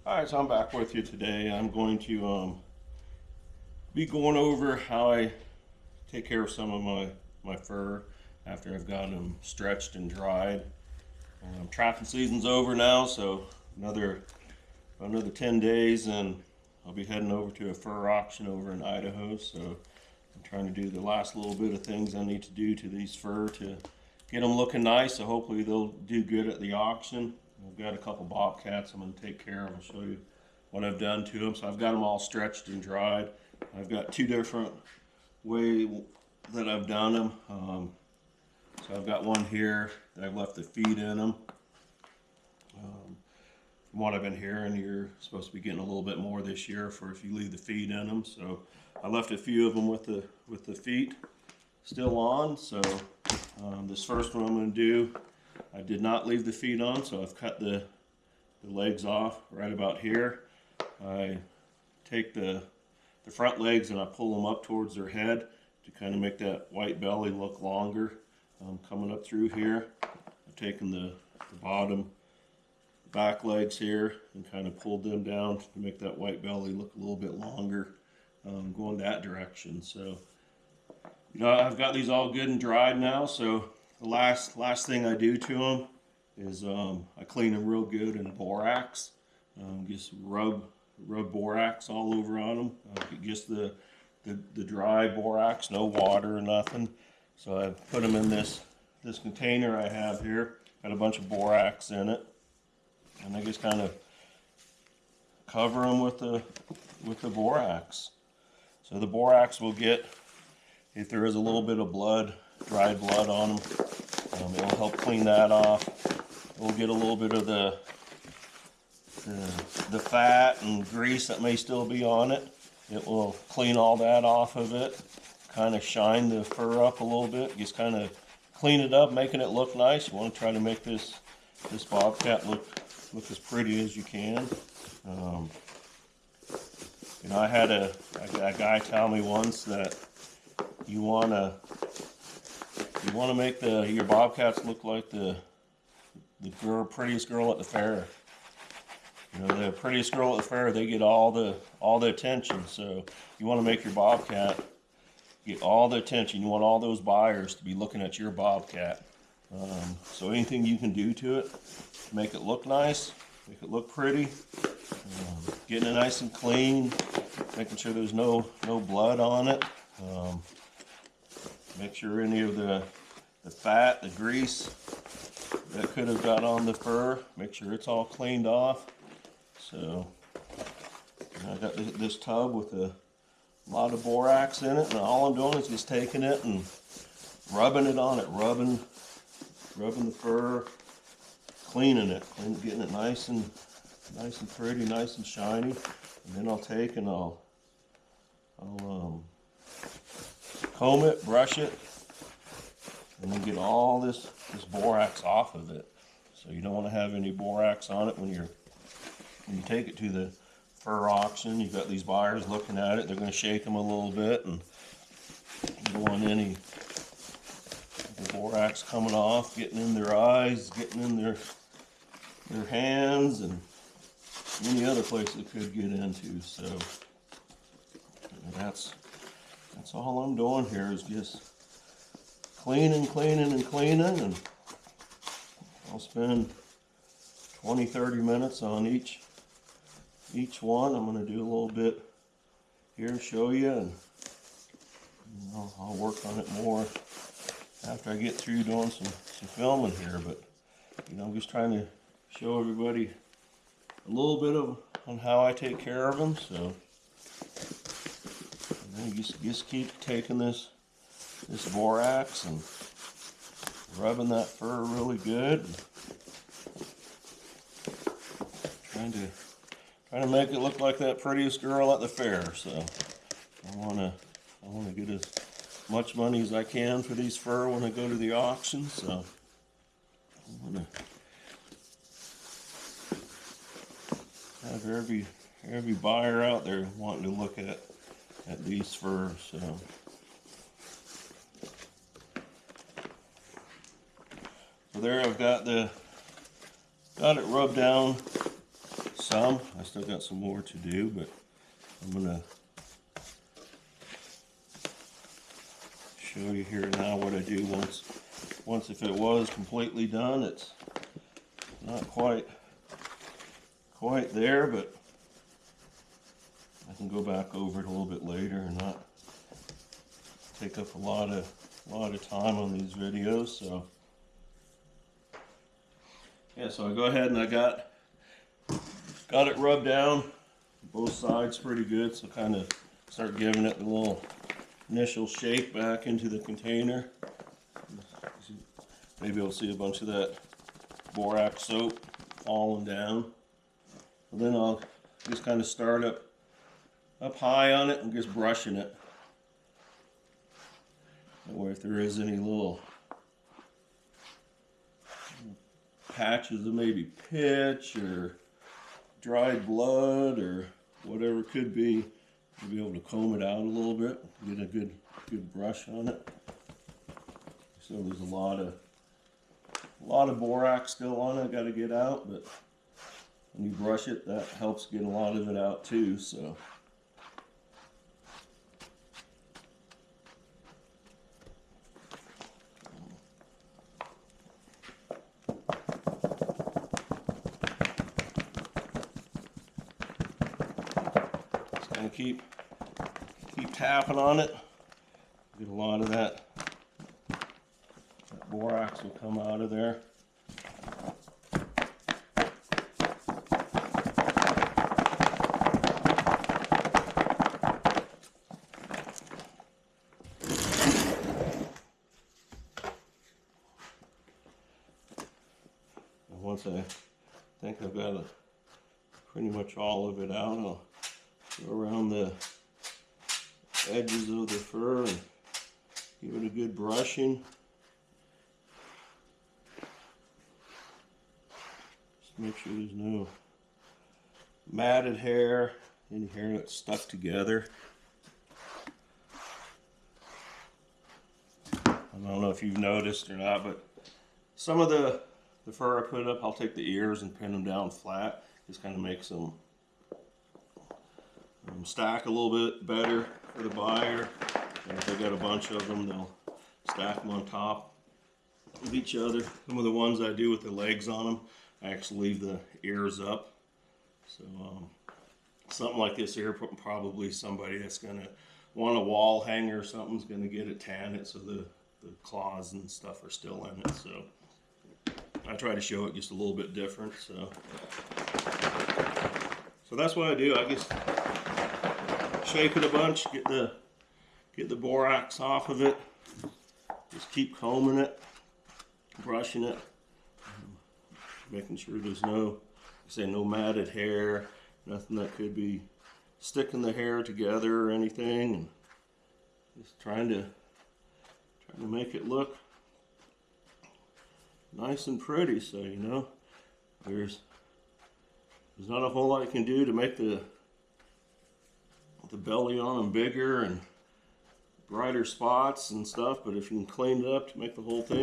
Alright, so I'm back with you today. I'm going to be going over how I take care of some of my fur after I've got them stretched and dried. Trapping season's over now, so another 10 days and I'll be heading over to a fur auction over in Idaho. So I'm trying to do the last little bit of things I need to do to these fur to get them looking nice, so hopefully they'll do good at the auction. I've got a couple bobcats I'm going to take care of. I'll show you what I've done to them. So I've got them all stretched and dried. I've got two different ways that I've done them. So I've got one here that I've left the feet in them. From what I've been hearing, you're supposed to be getting a little bit more this year for if you leave the feet in them. So I left a few of them with the feet still on. So this first one I'm going to do, I did not leave the feet on, so I've cut the legs off right about here. I take the front legs and I pull them up towards their head to kind of make that white belly look longer coming up through here. I've taken the bottom back legs here and kind of pulled them down to make that white belly look a little bit longer, going that direction. So I've got these all good and dried now, so the last thing I do to them is I clean them real good in borax. Just rub borax all over on them. Just the dry borax, no water or nothing. So I put them in this container I have here. Got a bunch of borax in it, and I just kind of cover them with the borax. So the borax will get, if there is a little bit of blood, dried blood on them, it'll help clean that off. We'll get a little bit of the fat and grease that may still be on it. It will clean all that off of it, kind of shine the fur up a little bit, just kind of clean it up, making it look nice. You want to try to make this bobcat look as pretty as you can. I had a guy tell me once that you want to make your bobcats look like the prettiest girl at the fair. The prettiest girl at the fair, they get all the attention. So you want to make your bobcat get all the attention. You want all those buyers to be looking at your bobcat. So anything you can do to it, make it look nice, make it look pretty, getting it nice and clean, making sure there's no blood on it. Make sure any of the fat, the grease that could have got on the fur, make sure it's all cleaned off. So I got this tub with a lot of borax in it, and all I'm doing is just taking it and rubbing it on it, rubbing the fur, cleaning it, getting it nice and pretty, nice and shiny. And then I'll take and I'll comb it, brush it, and then get all this borax off of it. So you don't want to have any borax on it when you take it to the fur auction. You've got these buyers looking at it. They're going to shake them a little bit, and you don't want any of the borax coming off, getting in their eyes, getting in their hands, and any other place it could get into. So that's all I'm doing here, is just cleaning, and I'll spend 20-30 minutes on each one. I'm going to do a little bit here, show you, and I'll work on it more after I get through doing some filming here. But I'm just trying to show everybody a little bit on how I take care of them. So you just keep taking this borax and rubbing that fur really good, trying to make it look like that prettiest girl at the fair. So I want to get as much money as I can for these fur when I go to the auction. So I want to have every buyer out there wanting to look at these fur. So there I've got it rubbed down some. I still got some more to do, but I'm gonna show you here now what I do once if it was completely done. It's not quite there, but I can go back over it a little bit later and not take up a lot of time on these videos. So yeah, so I go ahead and I got it rubbed down both sides pretty good, so kind of start giving it a little initial shape back into the container. Maybe you'll see a bunch of that borax soap falling down. And then I'll just kind of start up high on it and just brushing it. That way if there is any little patches of maybe pitch or dried blood or whatever it could be, you'll be able to comb it out a little bit, get a good brush on it. So there's a lot of borax still on it, I got to get out, but when you brush it, that helps get a lot of it out too. So just kind of keep tapping on it. Get a lot of that borax will come out of there. And once I think I've got pretty much all of it out, I'll go around the edges of the fur and give it a good brushing. Just make sure there's no matted hair, any hair that's stuck together. I don't know if you've noticed or not, but some of the fur I put up, I'll take the ears and pin them down flat. Just kind of makes them stack a little bit better for the buyer. And if they got a bunch of them, they'll stack them on top of each other. Some of the ones I do with the legs on them, I actually leave the ears up. So something like this here, probably somebody that's going to want a wall hanger or something's going to get it, tan it so the claws and stuff are still in it. So I try to show it just a little bit different. So that's what I do. I just shake it a bunch, get the borax off of it. Just keep combing it, brushing it, making sure there's no matted hair, nothing that could be sticking the hair together or anything, and just trying to make it look nice and pretty. So you know, there's not a whole lot you can do to make the belly on them bigger and brighter spots and stuff, but if you can clean it up to make the whole thing